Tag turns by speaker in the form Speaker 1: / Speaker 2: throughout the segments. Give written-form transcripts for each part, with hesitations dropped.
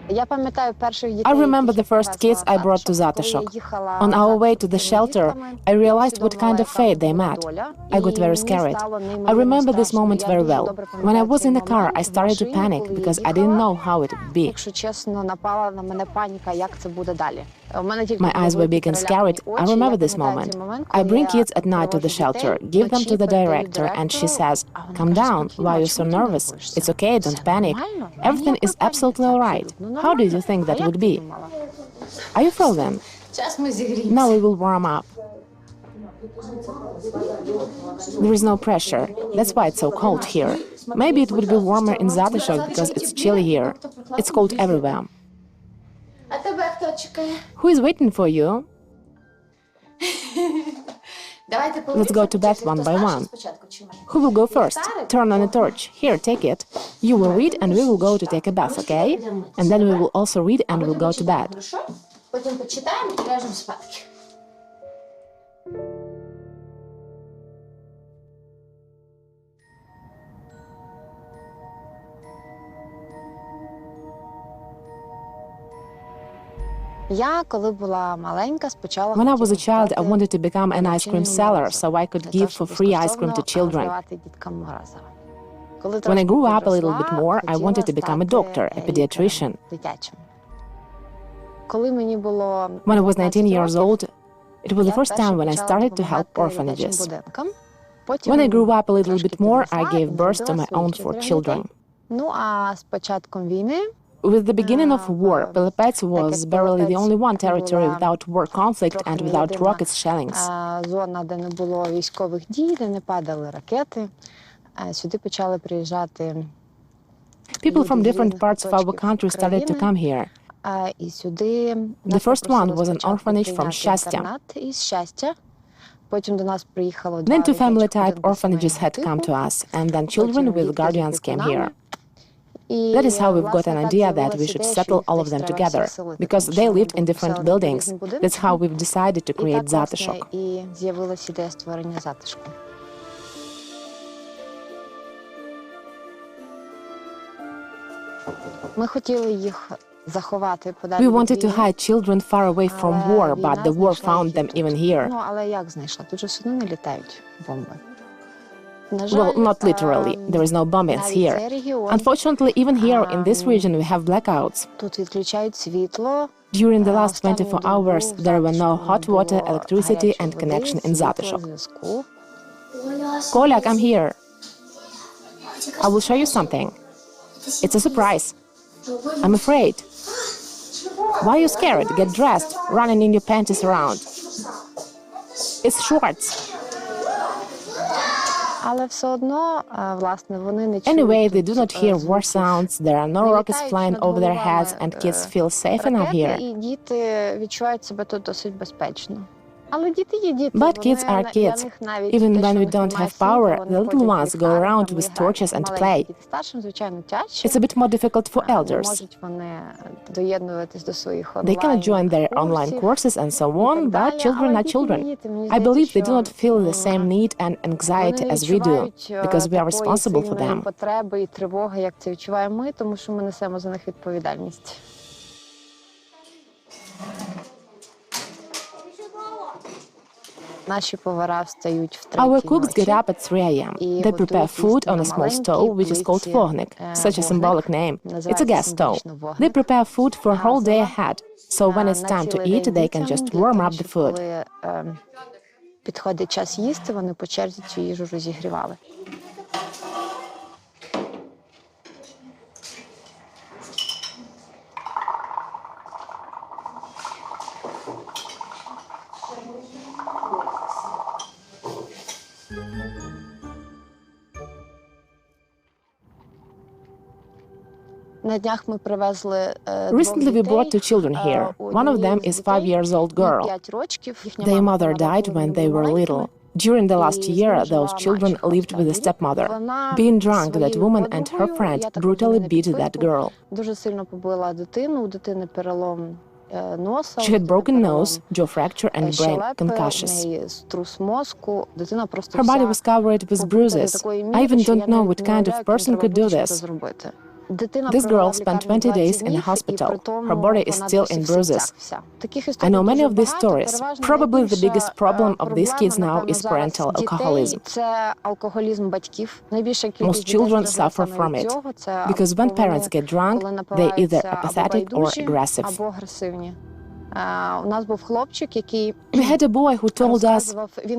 Speaker 1: I remember the first kids I brought to Zatyshok. On our way to the shelter, I realized what kind of fate they met. I got very scared. I remember this moment very well. When I was in the car, I started to panic because I didn't know how it would be. My eyes were big and scared. I remember this moment. I bring kids at night to the shelter, give them to the director, and she says, "Calm down, why are you so nervous? It's okay, don't panic. Everything is absolutely all right. How did you think that would be? Are you frozen? Now we will warm up." There is no pressure. That's why it's so cold here. Maybe it would be warmer in Zatyshok because it's chilly here. It's cold everywhere. Who is waiting for you? Let's go to bed one by one. Who will go first? Turn on a torch. Here, take it. You will read and we will go to take a bath, okay? And then we will also read and we'll go to bed. When I was a child, I wanted to become an ice cream seller so I could give for free ice cream to children. When I grew up a little bit more, I wanted to become a doctor, a pediatrician. When I was 19 years old, it was the first time when I started to help orphanages. When I grew up a little bit more, I gave birth to my own 4 children. With the beginning of war, Pilipets was barely the only one territory without war conflict and without rocket shellings. People from different parts of our country started to come here. The first one was an orphanage from Shastya. Then 2 family-type orphanages had come to us, and then children with guardians came here. That is how we've got an idea that we should settle all of them together, because they lived in different buildings. That's how we've decided to create Zatyshok. We wanted to hide children far away from war, but the war found them even here. Well, not literally. There is no bombings here. Unfortunately, even here in this region we have blackouts. During the last 24 hours there were no hot water, electricity and connection in Zatyshok. Kolya, come here. I will show you something. It's a surprise. I'm afraid. Why are you scared? Get dressed, running in your panties around. It's shorts. Anyway, they do not hear war sounds, there are no rockets flying over their heads, and kids feel safe enough here. But kids are kids. Even when we don't have power, the little ones go around with torches and play. It's a bit more difficult for elders. They cannot join their online courses and so on, but children are children. I believe they do not feel the same need and anxiety as we do, because we are responsible for them. Our cooks get up at 3 a.m. They prepare food on a small stove, which is called vognik, such a symbolic name. It's a gas stove. They prepare food for a whole day ahead, so when it's time to eat, they can just warm up the food. Recently we brought 2 children here. One of them is 5-year-old girl. Their mother died when they were little. During the last year, those children lived with a stepmother. Being drunk, that woman and her friend brutally beat that girl. She had broken nose, jaw fracture and brain concussions. Her body was covered with bruises. I even don't know what kind of person could do this. This girl spent 20 days in a hospital. Her body is still in bruises. I know many of these stories. Probably the biggest problem of these kids now is parental alcoholism. Most children suffer from it, because when parents get drunk, they're either apathetic or aggressive. We had a boy who told us,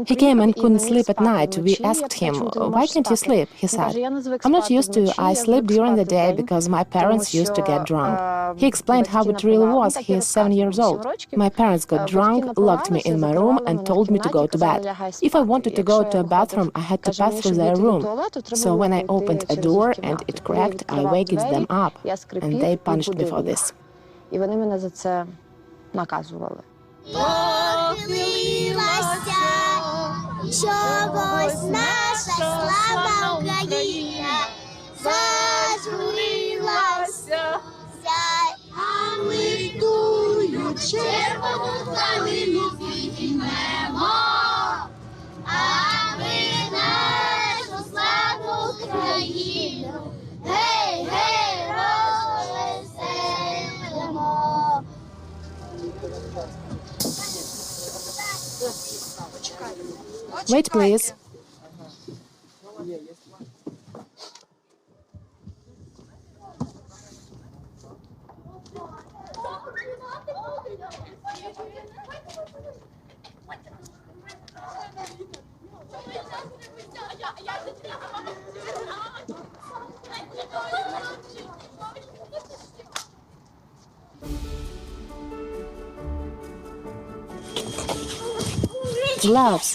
Speaker 1: he came and couldn't sleep at night. We asked him, why can't you sleep? He said, I'm not used to, I sleep during the day because my parents used to get drunk. He explained how it really was. He is 7 years old. My parents got drunk, locked me in my room and told me to go to bed. If I wanted to go to a bathroom, I had to pass through their room. So when I opened a door and it cracked, I waked them up, and they punished me for this.
Speaker 2: Наказували. Похилилася чогось наша слава Україна, зажурилася, а ми тую червону калину підіймемо, аби нашу славну Україну, гей, гей, розвеселимо.
Speaker 1: Wait, please. Gloves.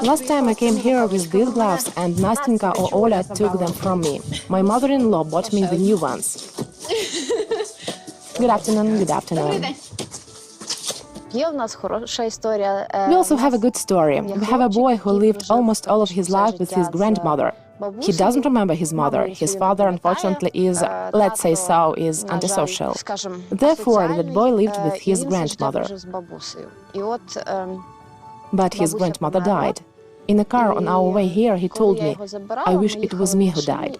Speaker 1: Last time I came here with these gloves, and Nastinka or Ola took them from me. My mother-in-law bought me the new ones. Good afternoon, good afternoon. We also have a good story. We have a boy who lived almost all of his life with his grandmother. He doesn't remember his mother. His father, unfortunately, is, let's say so, is antisocial. Therefore, that boy lived with his grandmother. But his grandmother died. In a car on our way here, he told me, I wish it was me who died.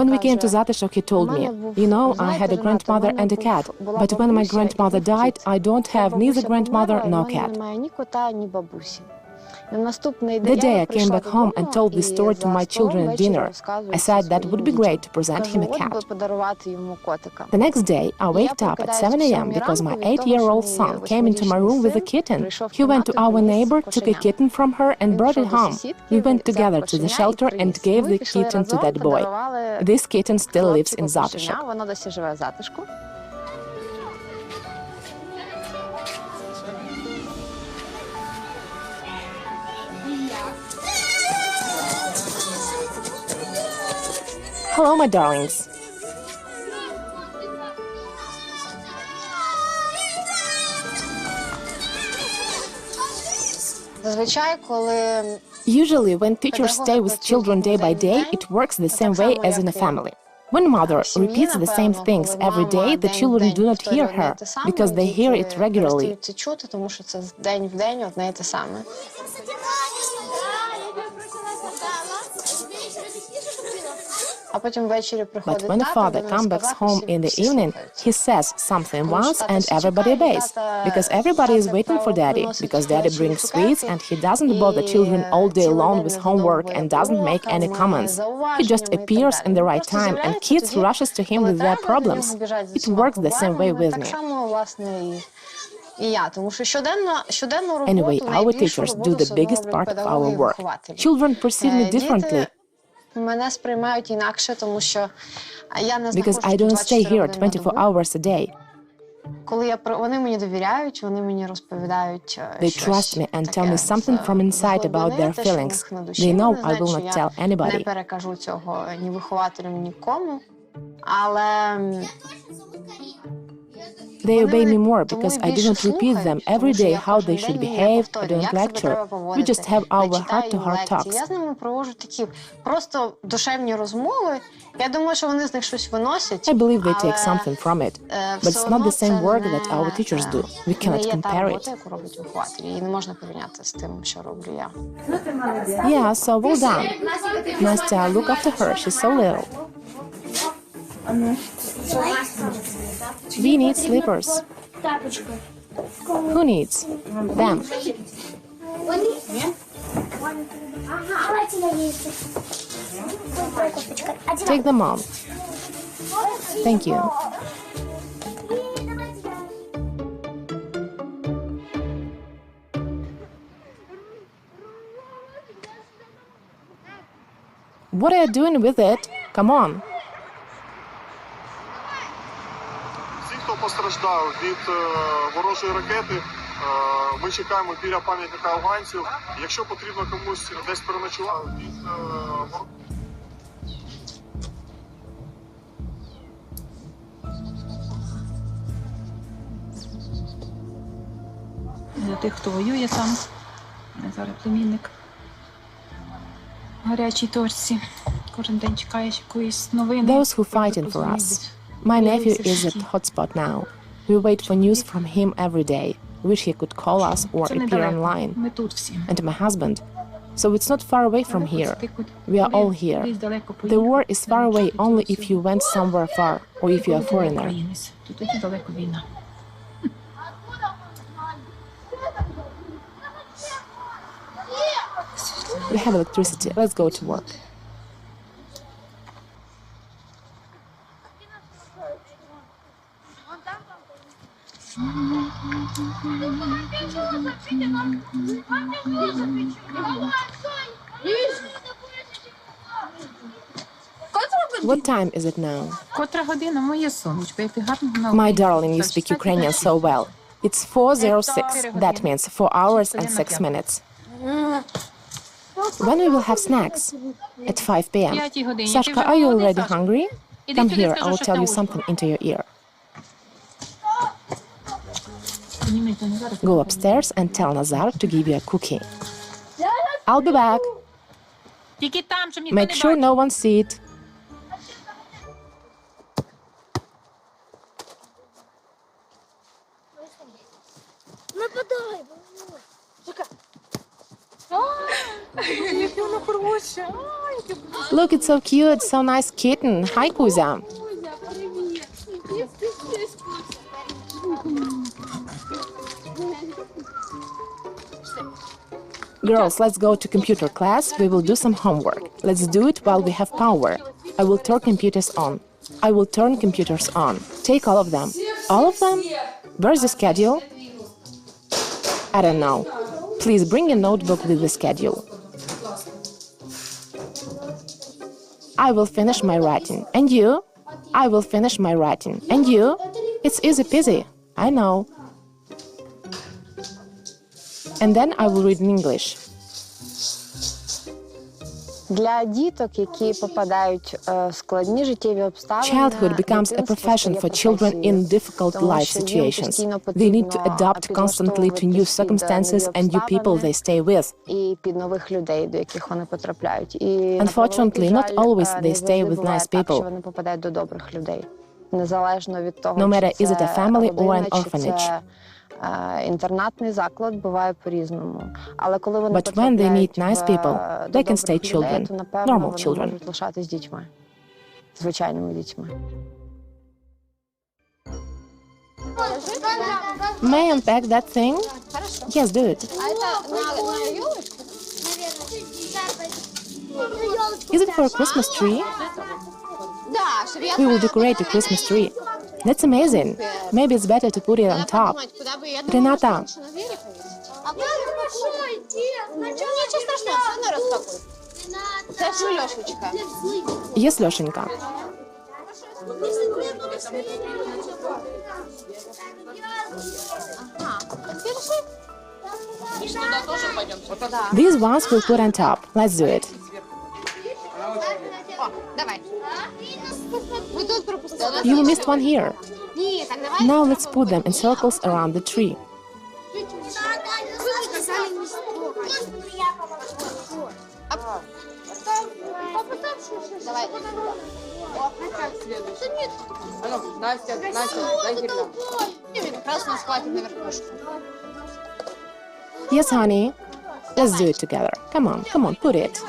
Speaker 1: When we came to Zatyshok, he told me, you know, I had a grandmother and a cat, but when my grandmother died, I don't have neither grandmother nor cat. The day I came back home and told this story to my children at dinner, I said that would be great to present him a cat. The next day, I waked up at 7 a.m. because my 8-year-old son came into my room with a kitten. He went to our neighbor, took a kitten from her and brought it home. We went together to the shelter and gave the kitten to that boy. This kitten still lives in Zatyshok. Hello, my darlings. Usually, when teachers stay with children day by day, it works the same way as in a family. When mother repeats the same things every day, the children do not hear her, because they hear it regularly. But when a father comes back home in the evening, he says something once and everybody obeys, because everybody is waiting for daddy, because daddy brings sweets and he doesn't bother children all day long with homework and doesn't make any comments. He just appears in the right time and kids rushes to him with their problems. It works the same way with me. Anyway, our teachers do the biggest part of our work. Children perceive me differently, because I don't stay here 24 hours a day. They trust me and tell me something from inside about their feelings. They know I will not tell anybody. They obey me more because I do not repeat them every day how they should behave, I don't lecture. We just have our heart-to-heart talks.
Speaker 3: Я з ними проводжу такі просто душевні розмови. Я думаю, що вони з них щось виносять.
Speaker 1: I believe they take something from it, but it's not the same work that our teachers do. We cannot compare it.
Speaker 3: Яку роблять вихователі, її не можна порівняти з тим, що роблю я.
Speaker 1: Yeah, so well done. Nastya, look after her, she's so little. We need slippers. Who needs? Them. Take them all. Thank you. What are you doing with it? Come on.
Speaker 4: Всі, хто постраждав від ворожої ракети, ми чекаємо біля пам'ятника афганців. Якщо потрібно комусь десь переночувати,
Speaker 5: Для тих, хто воює там, зараз племінник в гарячій точці. Кожен день чекаєш якоїсь новини.
Speaker 1: Those who fighting for us. My nephew is at hotspot now. We wait for news from him every day. Wish he could call us or
Speaker 5: Це
Speaker 1: appear
Speaker 5: недалеко.
Speaker 1: online.
Speaker 5: Ми тут всі.
Speaker 1: And my husband. So it's not far away from here. We are all here. The war is far away only if you went somewhere far or if you are a foreigner.
Speaker 5: То тоді далеко війна.
Speaker 1: We have electricity. Let's go to work. What time is it now?
Speaker 5: Котра година, моє сонечко, як ти гарно
Speaker 1: My darling, you speak Ukrainian so well. It's 4:06. That means 4 hours and 6 minutes. When we will have snacks? At 5 p.m. Sashka, are you already hungry? Come here, I will tell you something into your ear. Go upstairs and tell Nazar to give you a cookie. I'll be back.
Speaker 5: Тільки там, щоб ніхто
Speaker 1: Make
Speaker 5: не
Speaker 1: sure
Speaker 5: бачив.
Speaker 1: no one see it.
Speaker 2: Нападай!
Speaker 1: Look, it's so cute, so nice kitten. Hi, Kuzya. Girls, let's go to computer class. We will do some homework. Let's do it while we have power. I will turn computers on. I will turn computers on. Take all of them. All of them? Where's the schedule? I don't know. Please bring a notebook with the schedule. I will finish my writing. And you? I will finish my writing. And you? It's easy peasy. I know. And then I will read in English.
Speaker 3: Для діток, які попадають в складні життєві обставини,
Speaker 1: Childhood becomes a profession for children in difficult life situations. They need to adapt constantly to new circumstances and new people they stay with.
Speaker 3: І під нових людей, до яких вони потрапляють. І
Speaker 1: Unfortunately, not always they stay with nice people.
Speaker 3: Що вони попадають до добрих людей, незалежно від того,
Speaker 1: No matter
Speaker 3: чи
Speaker 1: is it a
Speaker 3: це
Speaker 1: family or
Speaker 3: родина,
Speaker 1: an
Speaker 3: чи
Speaker 1: orphanage.
Speaker 3: це інтернатний заклад, буває по-різному. Але коли вони
Speaker 1: But when they meet nice
Speaker 3: потрапляють
Speaker 1: people,
Speaker 3: до
Speaker 1: they can
Speaker 3: добрих
Speaker 1: stay
Speaker 3: людей,
Speaker 1: children,
Speaker 3: то, напевно,
Speaker 1: normal
Speaker 3: вони
Speaker 1: children.
Speaker 3: можуть лишатись дітьми, звичайними дітьми.
Speaker 1: May I unpack that thing? Yes, do it. Is it for a Christmas tree? We will decorate a Christmas tree. That's amazing. Maybe it's better to put it on top. Renata,
Speaker 2: Нічого страшного, все не розпакуй.
Speaker 3: Це ж Льошечка.
Speaker 1: yes, Лешенька. These ones we'll put on top. Let's do it.
Speaker 2: Давай. Ми тут пропустили.
Speaker 1: You missed one here.
Speaker 2: Ні, так давай.
Speaker 1: Now let's put them in circles around the tree.
Speaker 2: Давай.
Speaker 6: Настя, дай гирлянд.
Speaker 2: Він якраз нас хватить на верхушку.
Speaker 1: Yes, honey. Let's do it together. Come on, put it.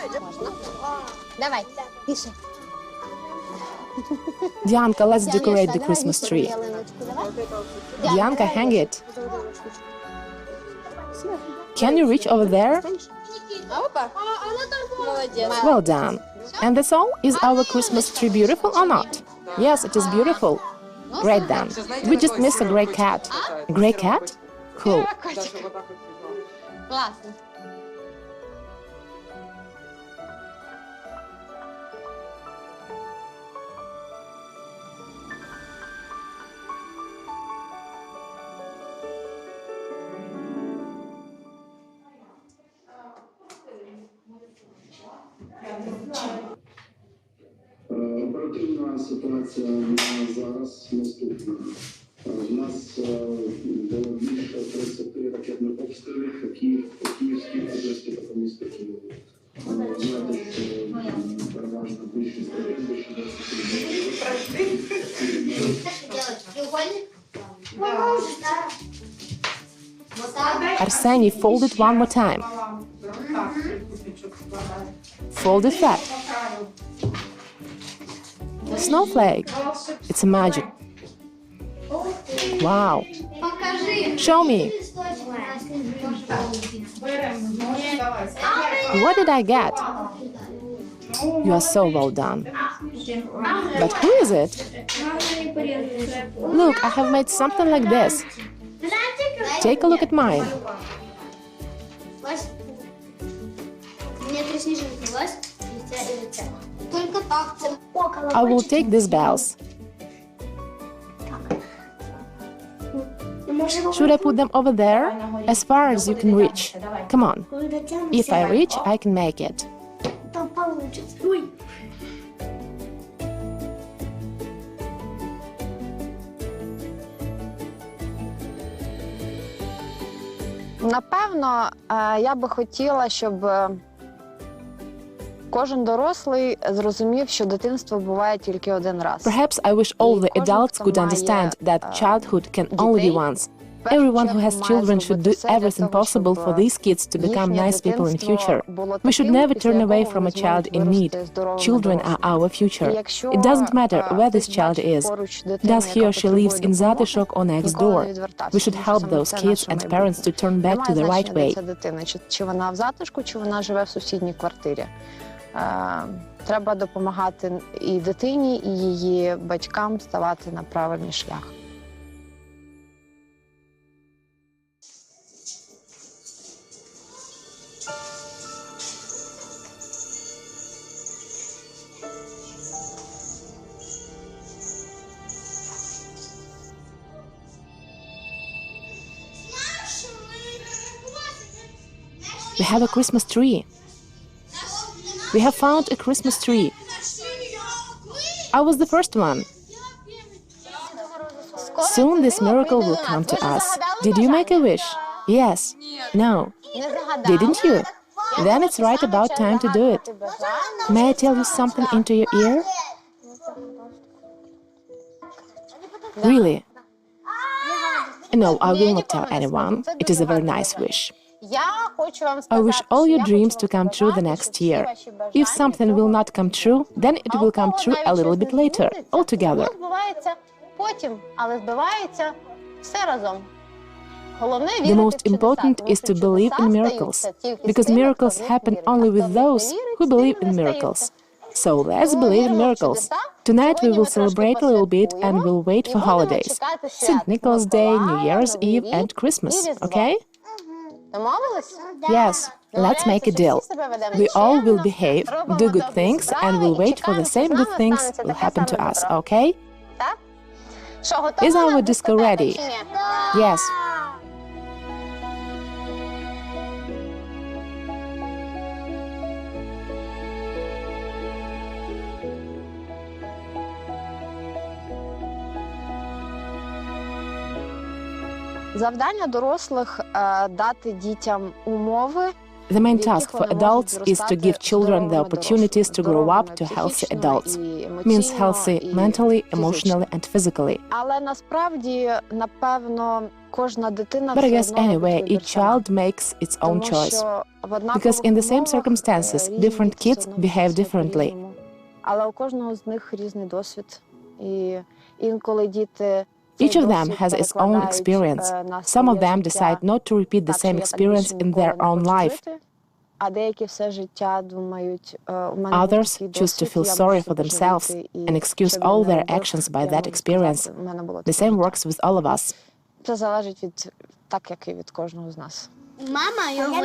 Speaker 2: Давай, більше.
Speaker 1: Dianka, let's decorate the Christmas tree. Dianka, hang it. Can you reach over there?
Speaker 6: Опа. Молодец.
Speaker 1: Well done. And that's all? Is our Christmas tree beautiful or not? Yes, it is beautiful. Great then. We just missed a gray cat. A gray cat? Cool.
Speaker 2: Класно.
Speaker 7: Оперативна ситуація на зараз наступна. У нас було більше 30 ракетних обстрілів по Київській області та по місту Києву. Знаєте, що переважно більшість ракет, більше 20
Speaker 1: Arseny, fold it one more time. Fold it flat. Snowflake. It's a magic. Wow. Show me. What did I get? You are so well done. But who is it? Look, I have made something like this. Take a look at mine. I will take these bells. Should I put them over there? As far as you can reach. Come on. If I reach, I can make it.
Speaker 3: Напевно, я би хотіла, щоб кожен дорослий зрозумів, що дитинство буває тільки один раз.
Speaker 1: Perhaps I wish all the adults could understand that childhood can only be once. Everyone who has children should do everything possible for these kids to become nice people in future. We should never turn away from a child in need. Children are our future. It doesn't matter where this child is. Does he or she lives in Zatyshok or next door? We should help those kids and parents to turn back to the right way.
Speaker 3: Чи вона в затишку, чи вона живе в сусідній квартирі. Треба допомагати і дитині, і її батькам ставати на правильний шлях.
Speaker 1: We have a Christmas tree. We have found a Christmas tree. I was the first one. Soon this miracle will come to us. Did you make a wish? Yes. No. Didn't you? Then it's right about time to do it. May I tell you something into your ear? Really? No, I will not tell anyone. It is a very nice wish. I wish all your dreams to come true the next year. If something will not come true, then it will come true a little bit later, altogether. The most important is to believe in miracles, because miracles happen only with those who believe in miracles. So let's believe in miracles. Tonight we will celebrate a little bit and we'll wait for holidays. St. Nicholas Day, New Year's Eve and Christmas, okay? Yes, let's make a deal. We all will behave, do good things, and we'll wait for the same good things will happen to us, okay? Is our disco ready? Yes.
Speaker 3: Завдання дорослих дати дітям умови.
Speaker 1: The main task for adults is to give children the opportunities to grow up to healthy adults. Means healthy mentally, emotionally and physically.
Speaker 3: Але насправді, напевно, кожна дитина
Speaker 1: But I guess anyway, each child makes its own choice. Because in the same circumstances, different kids behave differently.
Speaker 3: Але у кожного з них різний досвід. І інколи діти
Speaker 1: Each of them has its own experience. Some of them decide not to repeat the same experience in their own life. Others choose to feel sorry for themselves and excuse all their actions by that experience. The same works with all of us.
Speaker 3: Це залежить від так, як і від кожного з нас.
Speaker 2: Мама його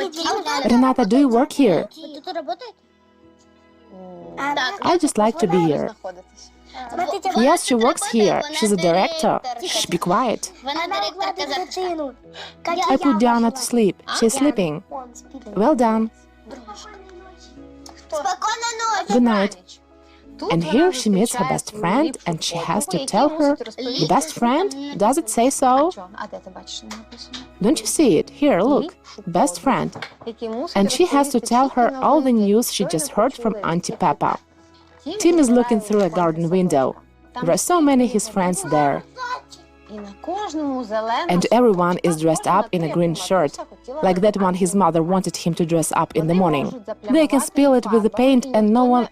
Speaker 1: Renata, do you work here?
Speaker 2: тут працює?
Speaker 1: I just like to be here. Yes, she works here. She's a director. Shh, be quiet.
Speaker 2: Вона директорка Zatyshok.
Speaker 1: I put Diana to sleep. She's sleeping. Well done.
Speaker 2: Спокійної ночі.
Speaker 1: Good night. And here she meets her best friend and she has to tell her, best friend? Does it say so?
Speaker 3: А де ти бачиш написано?
Speaker 1: Don't you see it? Here, look. Best friend. And she has to tell her all the news she just heard from Auntie Peppa. Tim is looking through a garden window. There are so many his friends there. And everyone is dressed up in a green shirt, like that one his mother wanted him to dress up in the morning. They can spill it with the paint and no one...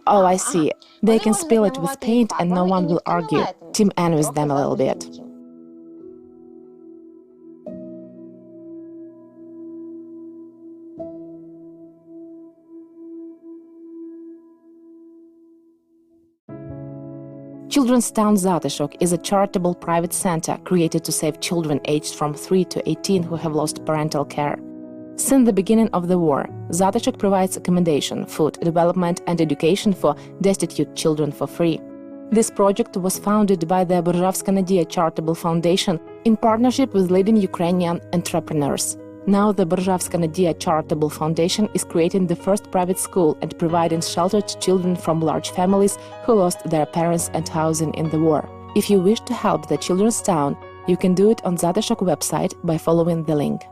Speaker 1: Oh, I see. They can spill it with paint and no one will argue. Tim envies them a little bit. Children's Town Zatyshok is a charitable private center created to save children aged from 3 to 18 who have lost parental care. Since the beginning of the war, Zatyshok provides accommodation, food, development and education for destitute children for free. This project was founded by the Burzhavska Nadia Charitable Foundation in partnership with leading Ukrainian entrepreneurs. Now the Burzhavska Nadia Charitable Foundation is creating the first private school and providing shelter to children from large families who lost their parents and housing in the war. If you wish to help the Children's Town, you can do it on Zatyshok website by following the link.